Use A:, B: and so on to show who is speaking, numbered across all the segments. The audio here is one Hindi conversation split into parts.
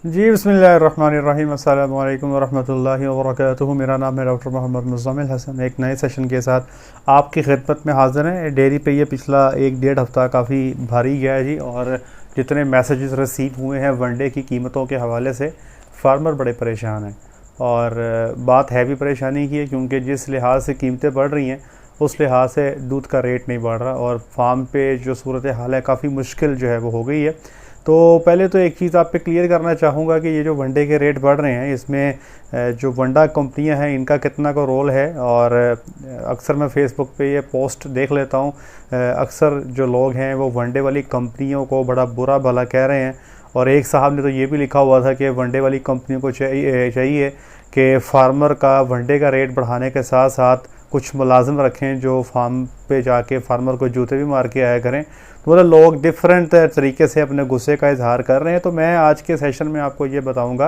A: जी बिस्मिल्लाहिर्रहमानिर्रहीम अस्सलाम वालेकुम वरहमतुल्लाहि वबरकातुहू। मेरा नाम है डॉक्टर मोहम्मद मुज़म्मिल हसन। एक नए सेशन के साथ आपकी खिदमत में हाज़िर हैं। डेयरी पे ये पिछला एक डेढ़ हफ़्ता काफ़ी भारी गया है जी, और जितने मैसेजेस रिसीव हुए हैं वनडे की कीमतों के हवाले से, फार्मर बड़े परेशान हैं। और बात है भी परेशानी की है, क्योंकि जिस लिहाज से कीमतें बढ़ रही हैं उस लिहाज से दूध का रेट नहीं बढ़ रहा, और फार्म पे जो सूरत हाल है काफ़ी मुश्किल जो है वो हो गई है। तो पहले तो एक चीज़ आप पे क्लियर करना चाहूँगा कि ये जो वनडे के रेट बढ़ रहे हैं, इसमें जो वनडा कंपनियां हैं इनका कितना का रोल है। और अक्सर मैं फ़ेसबुक पे ये पोस्ट देख लेता हूँ, अक्सर जो लोग हैं वो वनडे वाली कंपनियों को बड़ा बुरा भला कह रहे हैं। और एक साहब ने तो ये भी लिखा हुआ था कि वनडे वाली कंपनियों को चाहिए कि फार्मर का वनडे का रेट बढ़ाने के साथ साथ कुछ मुलाजिम रखें जो फार्म पे जाके फार्मर को जूते भी मार के आया करें। तो मतलब लोग डिफरेंट तरीके से अपने गुस्से का इजहार कर रहे हैं। तो मैं आज के सेशन में आपको ये बताऊंगा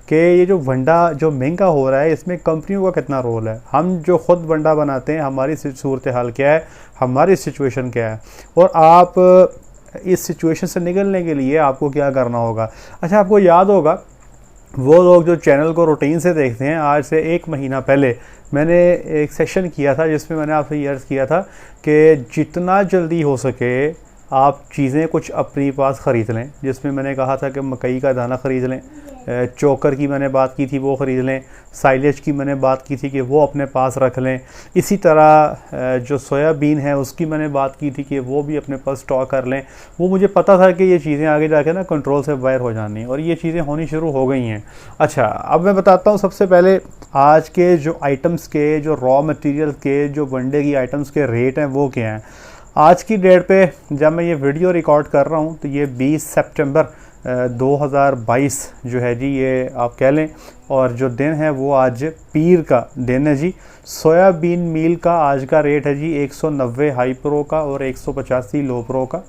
A: कि ये जो वनडा जो महंगा हो रहा है इसमें कंपनियों का कितना रोल है। हम जो ख़ुद वनडा बनाते हैं, हमारी सूरत हाल क्या है, हमारी सिचुएशन क्या है, और आप इस सिचुएशन से निकलने के लिए आपको क्या करना होगा। अच्छा, आपको याद होगा वो लोग जो चैनल को रूटीन से देखते हैं, आज से एक महीना पहले मैंने एक सेशन किया था जिसमें मैंने आपसे ये अर्ज़ किया था कि जितना जल्दी हो सके आप चीज़ें कुछ अपनी पास ख़रीद लें। जिसमें मैंने कहा था कि मकई का दाना ख़रीद लें, चोकर की मैंने बात की थी वो ख़रीद लें, साइलेज की मैंने बात की थी कि वो अपने पास रख लें। इसी तरह जो सोयाबीन है उसकी मैंने बात की थी कि वो भी अपने पास स्टॉक कर लें। वो मुझे पता था कि ये चीज़ें आगे जाके ना कंट्रोल से बाहर हो जानी, और ये चीज़ें होनी शुरू हो गई हैं। अच्छा, अब मैं बताता हूँ सबसे पहले आज के जो आइटम्स के, जो रॉ मटेरियल के, जो वनडे की आइटम्स के रेट हैं वो क्या हैं। आज की डेट पे जब मैं ये वीडियो रिकॉर्ड कर रहा हूँ तो ये 20 सितंबर 2022 जो है जी, ये आप कह लें। और जो दिन है वो आज पीर का दिन है जी। सोयाबीन मील का आज का रेट है जी 190 हाई प्रो का और 185 लो प्रो का।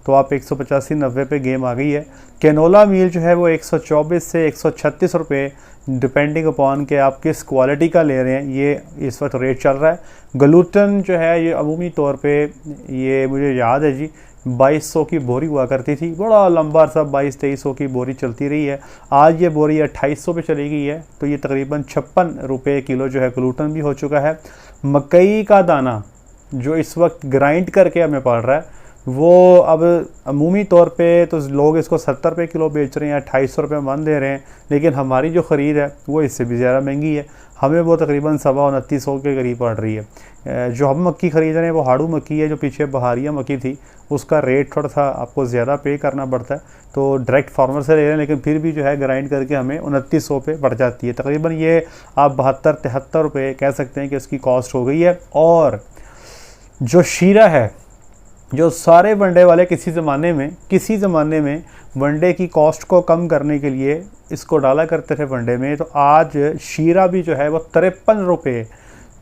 A: तो आप 185-90 पे गेम आ गई है। कैनोला मील जो है वो 124 से 136 रुपये, डिपेंडिंग अपॉन के आप किस क्वालिटी का ले रहे हैं, ये इस वक्त रेट चल रहा है। ग्लूटन जो है ये अमूमी तौर पे, ये मुझे याद है जी 2200 की बोरी हुआ करती थी, बड़ा लंबा सा 2200-2300 की बोरी चलती रही है। आज ये बोरी 2800 पे चली गई है। तो ये तकरीबन 56 रुपये किलो जो है ग्लूटन भी हो चुका है। मकई का दाना जो इस वक्त ग्राइंड करके हमें पड़ रहा है, वो अब अमूमी तौर पे तो लोग इसको 70 रुपये किलो बेच रहे हैं, 2800 रुपये मन दे रहे हैं। लेकिन हमारी जो ख़रीद है वो इससे भी ज़्यादा महंगी है, हमें वो तकरीबन 2900 के करीब पड़ रही है। जो हम मक्की ख़रीद रहे हैं वो हाड़ू मक्की है, जो पीछे बहारिया मक्की थी उसका रेट थोड़ा सा आपको ज़्यादा पे करना पड़ता है। तो डायरेक्ट फार्मर से ले रहे हैं, लेकिन फिर भी जो है ग्राइंड करके हमें 2900 पे पड़ जाती है। तकरीबन ये आप 72-73 रुपये कह सकते हैं कि उसकी कॉस्ट हो गई है। और जो शीरा है, जो सारे वनडे वाले किसी ज़माने में वनडे की कॉस्ट को कम करने के लिए इसको डाला करते थे वनडे में, तो आज शीरा भी जो है वो 53 रुपये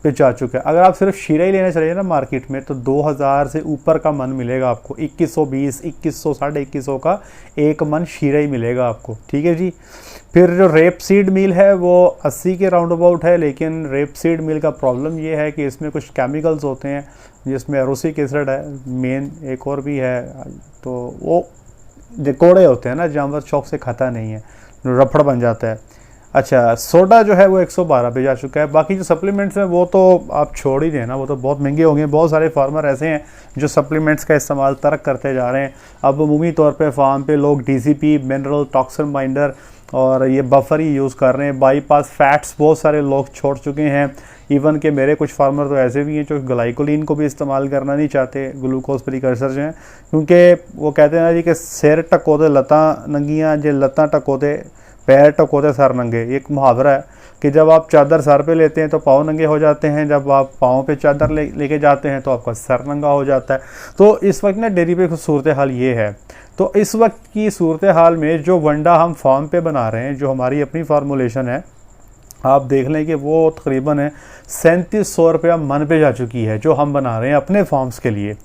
A: पे जा चुका है। अगर आप सिर्फ शीरा ही लेने चले ना मार्केट में, तो 2000 से ऊपर का मन मिलेगा आपको। 2120, 2100, 2150 का एक मन शीरा ही मिलेगा आपको, ठीक है जी। फिर जो रेप सीड मील है वो 80 के राउंड अबाउट है। लेकिन रेप सीड मील का प्रॉब्लम ये है कि इसमें कुछ केमिकल्स होते हैं, जिसमें एरोसिक एसिड है मेन, एक और भी है। तो वो जो कोड़े होते हैं ना, जानवर शौक से खाता नहीं है, रफड़ बन जाता है। अच्छा, सोडा जो है वो 112 पे जा चुका है। बाकी जो सप्लीमेंट्स हैं वो तो आप छोड़ ही दें ना, वो तो बहुत महंगे होंगे। बहुत सारे फार्मर ऐसे हैं जो सप्लीमेंट्स का इस्तेमाल तर्क करते जा रहे हैं। अब अमूमी तौर पे फार्म पे लोग DCP, मिनरल टॉक्सिन बाइंडर और ये बफर ही यूज़ कर रहे हैं। बाईपास फैट्स बहुत सारे लोग छोड़ चुके हैं। इवन के मेरे कुछ फार्मर तो ऐसे भी हैं जो ग्लाइकोलिन को भी इस्तेमाल करना नहीं चाहते, ग्लूकोज प्रिकर्सर जो हैं, क्योंकि वो कहते हैं ना जी कि सिर टकोते लत्तां नंगियां, जे लत्तां टकोते पैर टकोते सर नंगे। एक मुहावरा है कि जब आप चादर सर पे लेते हैं तो पाँव नंगे हो जाते हैं, जब आप पाँव पे चादर लेके जाते हैं तो आपका सर नंगा हो जाता है। तो इस वक्त ना डेयरी पे सूरत हाल ये है। तो इस वक्त की सूरत हाल में जो वनडा हम फार्म पे बना रहे हैं, जो हमारी अपनी फार्मूलेशन है, आप देख लें कि वो तकरीबन है 3700 रुपया मन पे जा चुकी है, जो हम बना रहे हैं अपने फार्म्स के लिए।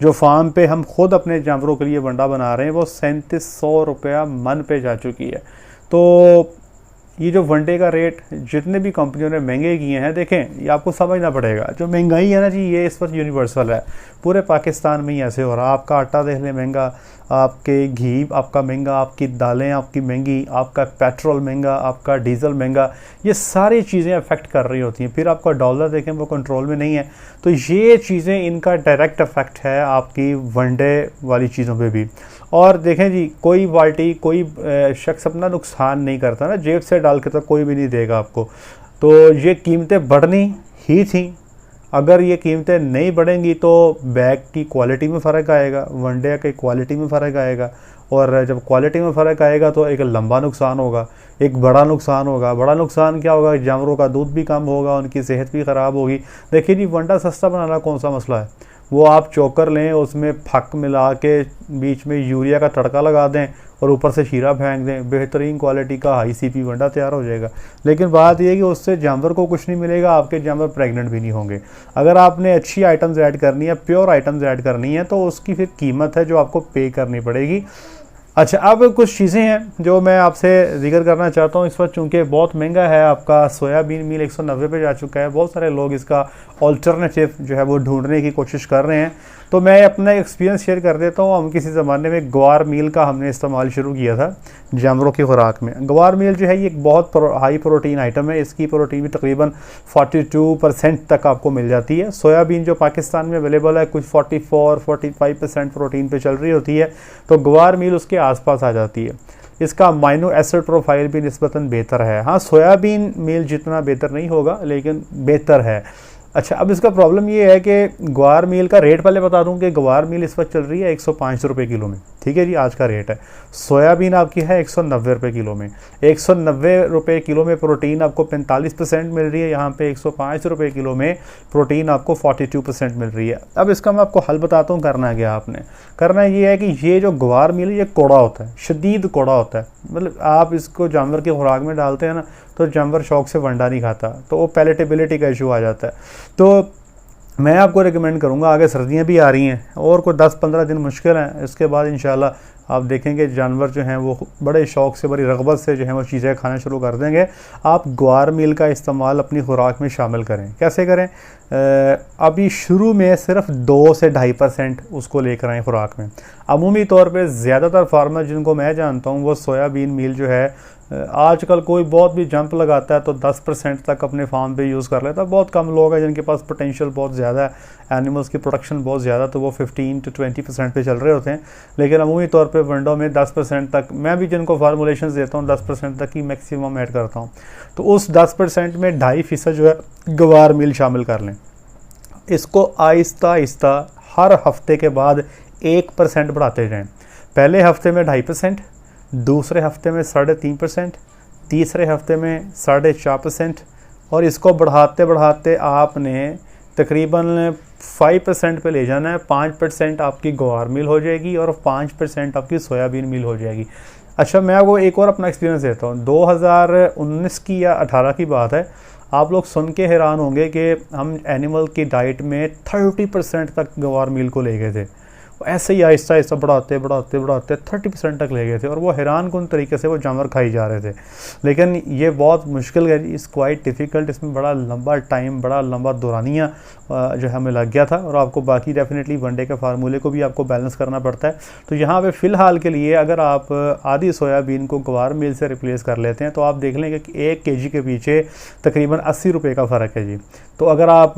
A: जो फार्म पे हम खुद अपने जानवरों के लिए वनडा बना रहे हैं वो 3700 रुपया मन पे जा चुकी है। तो ये जो वनडे का रेट जितने भी कंपनियों ने महंगे किए हैं, देखें ये आपको समझना पड़ेगा। जो महंगाई है ना जी, ये इस वक्त यूनिवर्सल है, पूरे पाकिस्तान में ही ऐसे हो रहा है। आपका आटा देख लें महंगा, आपके घी आपका महंगा, आपकी दालें आपकी महंगी, आपका पेट्रोल महंगा, आपका डीज़ल महंगा, ये सारी चीज़ें अफेक्ट कर रही होती हैं। फिर आपका डॉलर देखें वो कंट्रोल में नहीं है, तो ये चीज़ें इनका डायरेक्ट इफेक्ट है आपकी वनडे वाली चीज़ों पे भी। और देखें जी, कोई पार्टी कोई शख्स अपना नुकसान नहीं करता ना, जेब से डाल के तो कोई भी नहीं देगा आपको। तो ये कीमतें बढ़नी ही थी, अगर ये कीमतें नहीं बढ़ेंगी तो बैग की क्वालिटी में फ़र्क आएगा, वनडे की क्वालिटी में फ़र्क आएगा, और जब क्वालिटी में फ़र्क आएगा तो एक लंबा नुकसान होगा, एक बड़ा नुकसान होगा। बड़ा नुकसान क्या होगा? जानवरों का दूध भी कम होगा, उनकी सेहत भी ख़राब होगी। देखिए जी, वनडा सस्ता बनाना कौन सा मसला है? वो आप चोकर लें, उसमें फक मिला के बीच में यूरिया का तड़का लगा दें और ऊपर से शीरा फेंक दें, बेहतरीन क्वालिटी का हाई सीपी वनडा तैयार हो जाएगा। लेकिन बात यह है कि उससे जानवर को कुछ नहीं मिलेगा, आपके जानवर प्रेग्नेंट भी नहीं होंगे। अगर आपने अच्छी आइटम्स ऐड करनी है, प्योर आइटम्स ऐड करनी है, तो उसकी फिर कीमत है जो आपको पे करनी पड़ेगी। अच्छा, अब कुछ चीज़ें हैं जो मैं आपसे जिक्र करना चाहता हूँ। इस वक्त चूँकि बहुत महंगा है, आपका सोयाबीन मील 190 पे जा चुका है। बहुत सारे लोग इसका ऑल्टरनेटिव जो है वो ढूंढने की कोशिश कर रहे हैं। तो मैं अपना एक्सपीरियंस शेयर कर देता हूँ। हम किसी ज़माने में ग्वार मील का हमने इस्तेमाल शुरू किया था जानवरों की खुराक में। ग्वार मील जो है ये एक बहुत हाई प्रोटीन आइटम है, इसकी प्रोटीन भी तकरीबन 42% तक आपको मिल जाती है। सोयाबीन जो पाकिस्तान में अवेलेबल है कुछ 44-45% प्रोटीन पे चल रही होती है, तो ग्वार मील उसके आसपास आ जाती है। इसका अमाइनो एसिड प्रोफाइल भी निस्बतन बेहतर है। हाँ, सोयाबीन मील जितना बेहतर नहीं होगा, लेकिन बेहतर है। अच्छा, अब इसका प्रॉब्लम ये है कि ग्वार मील का रेट पहले बता दूं कि ग्वार मील इस वक्त चल रही है 105 रुपये किलो में। ठीक है जी, आज का रेट है। सोयाबीन आपकी है 190 रुपये किलो में। 190 रुपये किलो में प्रोटीन आपको 45% मिल रही है, यहाँ पे 105 रुपये किलो में प्रोटीन आपको 42% मिल रही है। अब इसका मैं आपको हल बताता हूँ। करना क्या आपने, करना ये है कि ये जो ग्वार मील है ये कौड़ा होता है, शदीद कौड़ा होता है। मतलब आप इसको जानवर की खुराक में डालते हैं ना, तो जानवर शौक से वंडा नहीं खाता, तो वो पैलेटेबिलिटी का इशू आ जाता है। तो मैं आपको रिकमेंड करूंगा, आगे सर्दियां भी आ रही हैं और कोई 10-15 दिन मुश्किल हैं, इसके बाद इंशाल्लाह आप देखेंगे जानवर जो हैं वो बड़े शौक़ से, बड़ी रग़बत से जो है वो चीज़ें खाना शुरू कर देंगे। आप ग्वार मील का इस्तेमाल अपनी खुराक में शामिल करें। कैसे करें? अभी शुरू में सिर्फ 2 से 2.5% उसको लेकर आएँ खुराक में। अमूमी तौर पे ज़्यादातर फार्मर जिनको मैं जानता हूँ वो सोयाबीन मील जो है आजकल कोई बहुत भी जंप लगाता है तो 10% तक अपने फार्म पे यूज़ कर लेता है। बहुत कम लोग हैं जिनके पास पोटेंशियल बहुत ज़्यादा है, एनिमल्स की प्रोडक्शन बहुत ज़्यादा, तो वो 15 से 20% पे चल रहे होते हैं। लेकिन अमूमी तौर पे विंडो में 10% तक, मैं भी जिनको फार्मूलेशन देता हूँ 10% तक ही मैक्सिमम ऐड करता हूँ। तो उस 10% में 2.5% जो है ग्वार मील शामिल कर लें। इसको आहिस्ता आहिस्ता हर हफ्ते के बाद 1% बढ़ाते जाएँ। पहले हफ्ते में 2.5%, दूसरे हफ्ते में 3.5%, तीसरे हफ्ते में 4.5%, और इसको बढ़ाते बढ़ाते आपने तकरीबन 5% पे ले जाना है। 5% आपकी ग्वार मील हो जाएगी और 5% आपकी सोयाबीन मील हो जाएगी। अच्छा, मैं आपको एक और अपना एक्सपीरियंस देता हूँ। 2019 की या 18 की बात है। आप लोग सुन के हैरान होंगे कि हम एनिमल की डाइट में 30% तक ग्वार मील को ले गए थे। ऐसे ही आहिस्ता आहिस्ता बढ़ाते बढ़ाते बढ़ाते 30% तक ले गए थे, और वो हैरान कुन तरीके से वो जानवर खाई जा रहे थे। लेकिन ये बहुत मुश्किल है, इस क्वाइट डिफ़िकल्ट, इसमें बड़ा लंबा टाइम, बड़ा लंबा दौरानिया जो हमें लग गया था। और आपको बाकी डेफिनेटली वनडे के फार्मूले को भी आपको बैलेंस करना पड़ता है। तो यहाँ पे फ़िलहाल के लिए अगर आप आधी सोयाबीन को ग्वार मील से रिप्लेस कर लेते हैं तो आप देख लेंगे कि 1 kg के पीछे तकरीबन 80 रुपये का फ़र्क है जी। तो अगर आप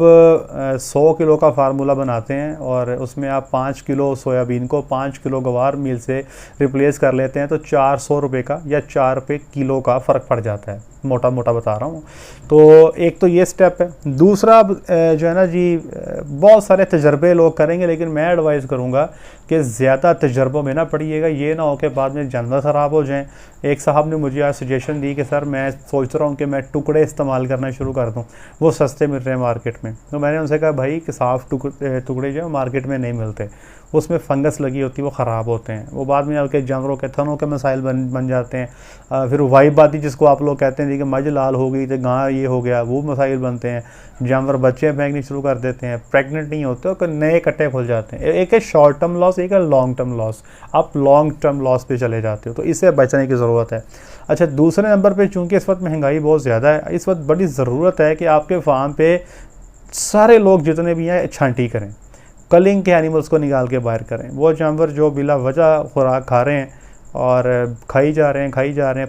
A: 100 किलो का फार्मूला बनाते हैं और उसमें आप 5 किलो सोयाबीन को 5 किलो ग्वार मील से रिप्लेस कर लेते हैं तो 400 रुपये का या 4 रुपये किलो का फ़र्क पड़ जाता है। मोटा मोटा बता रहा हूँ। तो एक तो ये स्टेप है। दूसरा जो है ना जी, बहुत सारे तजर्बे लोग करेंगे, लेकिन मैं एडवाइस करूँगा कि ज़्यादा तजर्बों में ना पड़िएगा। ये ना हो कि बाद में जानवर ख़राब हो जाएं। एक साहब ने मुझे आज सजेशन दी कि सर मैं सोच रहा हूँ कि मैं टुकड़े इस्तेमाल करना शुरू कर दूँ, वो सस्ते मिल रहे हैं मार्केट में। तो मैंने उनसे कहा भाई कि साफ़ टुकड़े जो है मार्केट में नहीं मिलते, उसमें फंगस लगी होती है, वो ख़राब होते हैं, वो बाद में आपके जानवरों के थनों के मसाइल बन जाते हैं। फिर वाइब बाती जिसको आप लोग कहते हैं कि मझ लाल हो गई तो गाँ ये हो गया, वो मसाइल बनते हैं। जानवर बच्चे फेंकने शुरू कर देते हैं, प्रेग्नेंट नहीं होते और नए कट्टे खुल जाते हैं। एक है शॉर्ट टर्म लॉस, एक है लॉन्ग टर्म लॉस। आप लॉन्ग टर्म लॉस पे चले जाते हो, तो इससे बचने की ज़रूरत है। अच्छा, दूसरे नंबर पे चूँकि इस वक्त महंगाई बहुत ज़्यादा है, इस वक्त बड़ी ज़रूरत है कि आपके फार्म पे सारे लोग जितने भी हैं छांटी करें। कलिंग के एनिमल्स को निकाल के बाहर करें। वो जानवर जो बिला वजह खुराक खा रहे हैं और खाई जा रहे हैं,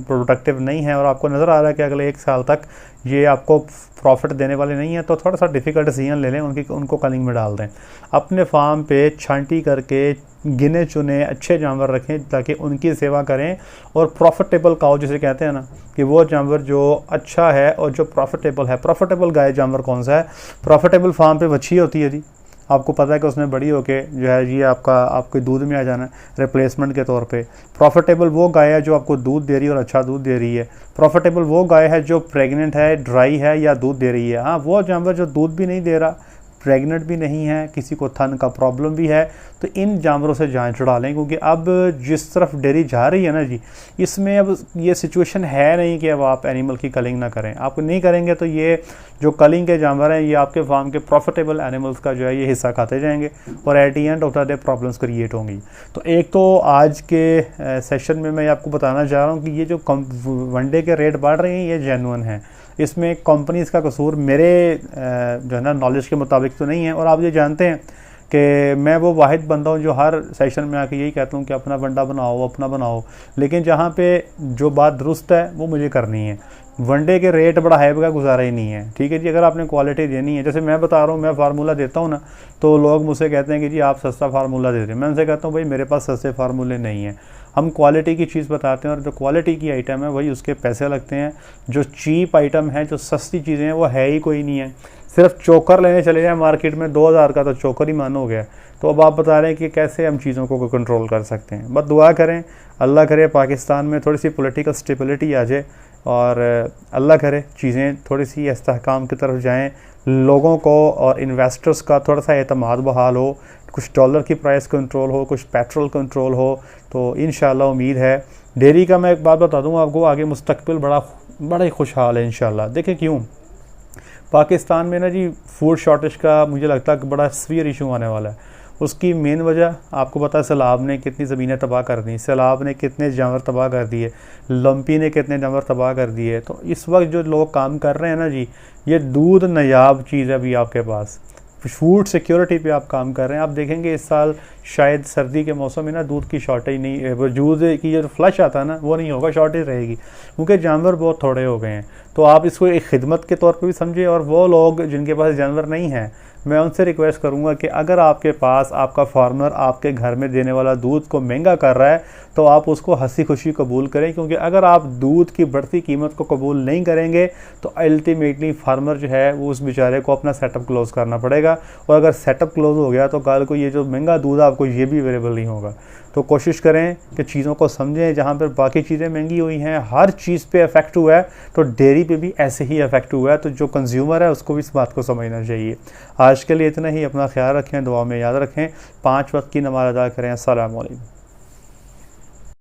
A: प्रोडक्टिव नहीं है और आपको नज़र आ रहा है कि अगले 1 साल तक ये आपको प्रॉफिट देने वाले नहीं है, तो थोड़ा सा डिफ़िकल्ट डिसीजन ले लें, उनको कलिंग में डाल दें। अपने फार्म पे छांटी करके गिने चुने अच्छे जानवर रखें ताकि उनकी सेवा करें और प्रॉफिटेबल काउ जिसे कहते हैं ना, कि वो जानवर जो अच्छा है और जो प्रॉफिटेबल है। प्रॉफिटेबल गाय जानवर कौन सा है? प्रॉफिटेबल फार्म पे बच्ची होती है जी, आपको पता है कि उसने बड़ी होके जो है ये आपके दूध में आ जाना है रिप्लेसमेंट के तौर पे। प्रॉफिटेबल वो गाय है जो आपको दूध दे रही है और अच्छा दूध दे रही है। प्रॉफिटेबल वो गाय है जो प्रेग्नेंट है, ड्राई है या दूध दे रही है। हाँ, वो जानवर जो दूध भी नहीं दे रहा, प्रेग्नेंट भी नहीं है, किसी को थन का प्रॉब्लम भी है, तो इन जानवरों से जान छुड़ा लें, क्योंकि अब जिस तरफ डेयरी जा रही है ना जी, इसमें अब ये सिचुएशन है नहीं कि अब आप एनिमल की कलिंग ना करें। आप नहीं करेंगे तो ये जो कलिंग के जानवर हैं ये आपके फार्म के प्रॉफिटेबल एनिमल्स का जो है ये हिस्सा खाते जाएंगे और at the end of the day problems create होंगी। तो एक तो आज के सेशन में मैं आपको बताना चाह रहा हूँ कि ये जो वनडे के रेट बढ़ रहे हैं ये जेन्युइन है, इसमें कंपनीज का कसूर मेरे जो है ना नॉलेज के मुताबिक तो नहीं है। और आप ये जानते हैं कि मैं वो वाहिद बंदा हूँ जो हर सेशन में आके यही कहता हूँ कि अपना वंडा बनाओ, अपना बनाओ, लेकिन जहाँ पे जो बात दुरुस्त है वो मुझे करनी है। वनडे के रेट बढ़ाए बगैर गुजारा ही नहीं है, ठीक है जी। अगर आपने क्वालिटी देनी है, जैसे मैं बता रहा हूँ, मैं फार्मूला देता हूँ ना, तो लोग मुझसे कहते हैं कि जी आप सस्ता फार्मूला दे रहे हैं। मैं उनसे कहता हूँ भाई मेरे पास सस्ते फार्मूले नहीं हैं, हम क्वालिटी की चीज़ बताते हैं और जो क्वालिटी की आइटम है वही उसके पैसे लगते हैं। जो चीप आइटम है, जो सस्ती चीज़ें हैं वो है ही कोई नहीं है। सिर्फ चोकर लेने चले जाए मार्केट में 2000 का तो चोकर ही मान हो गया। तो अब आप बता रहे हैं कि कैसे हम चीज़ों को कंट्रोल कर सकते हैं। बस दुआ करें, अल्लाह करे पाकिस्तान में थोड़ी सी पॉलिटिकल स्टेबिलिटी आ जाए और अल्लाह करे चीज़ें थोड़ी सी इस्तेहकाम की तरफ जाएं, लोगों को और इन्वेस्टर्स का थोड़ा सा एतमाद बहाल हो, कुछ डॉलर की प्राइस कंट्रोल हो, कुछ पेट्रोल कंट्रोल हो, तो इंशाल्लाह उम्मीद है। डेयरी का मैं एक बात बता दूँ आपको, आगे मुस्तकबिल बड़ा ही खुशहाल है इंशाल्लाह। देखें क्यों, पाकिस्तान में ना जी फूड शॉर्टेज का मुझे लगता है कि बड़ा सीवियर इशू आने वाला है। उसकी मेन वजह आपको पता है, सैलाब ने कितनी ज़मीनें तबाह कर दी, सैलाब ने कितने जानवर तबाह कर दिए, लंपी ने कितने जानवर तबाह कर दिए। तो इस वक्त जो लोग काम कर रहे हैं ना जी, ये दूध नायाब चीज़ है अभी आपके पास, फूड सिक्योरिटी पे आप काम कर रहे हैं। आप देखेंगे इस साल शायद सर्दी के मौसम में ना दूध की शॉर्टेज नहीं, दूध की जो फ्लश आता है ना वो नहीं होगा, शॉर्टेज रहेगी, क्योंकि जानवर बहुत थोड़े हो गए हैं। तो आप इसको एक खिदमत के तौर पे भी समझिए। और वो लोग जिनके पास जानवर नहीं हैं, मैं उनसे रिक्वेस्ट करूंगा कि अगर आपके पास आपका फार्मर आपके घर में देने वाला दूध को महंगा कर रहा है तो आप उसको हंसी खुशी कबूल करें, क्योंकि अगर आप दूध की बढ़ती कीमत को कबूल नहीं करेंगे तो अल्टीमेटली फार्मर जो है वो उस बेचारे को अपना सेटअप क्लोज़ करना पड़ेगा। और अगर सेटअप क्लोज़ हो गया तो कल को ये जो महंगा दूध आपको ये भी अवेलेबल नहीं होगा। तो कोशिश करें कि चीज़ों को समझें। जहाँ पर बाकी चीज़ें महंगी हुई हैं, हर चीज़ पे इफेक्ट हुआ है, तो डेयरी पे भी ऐसे ही इफेक्ट हुआ है। तो जो कंज्यूमर है उसको भी इस बात को समझना चाहिए। आज के लिए इतना ही, अपना ख्याल रखें, दुआ में याद रखें, 5 वक्त की नमाज़ अदा करें। अस्सलाम वालेकुम।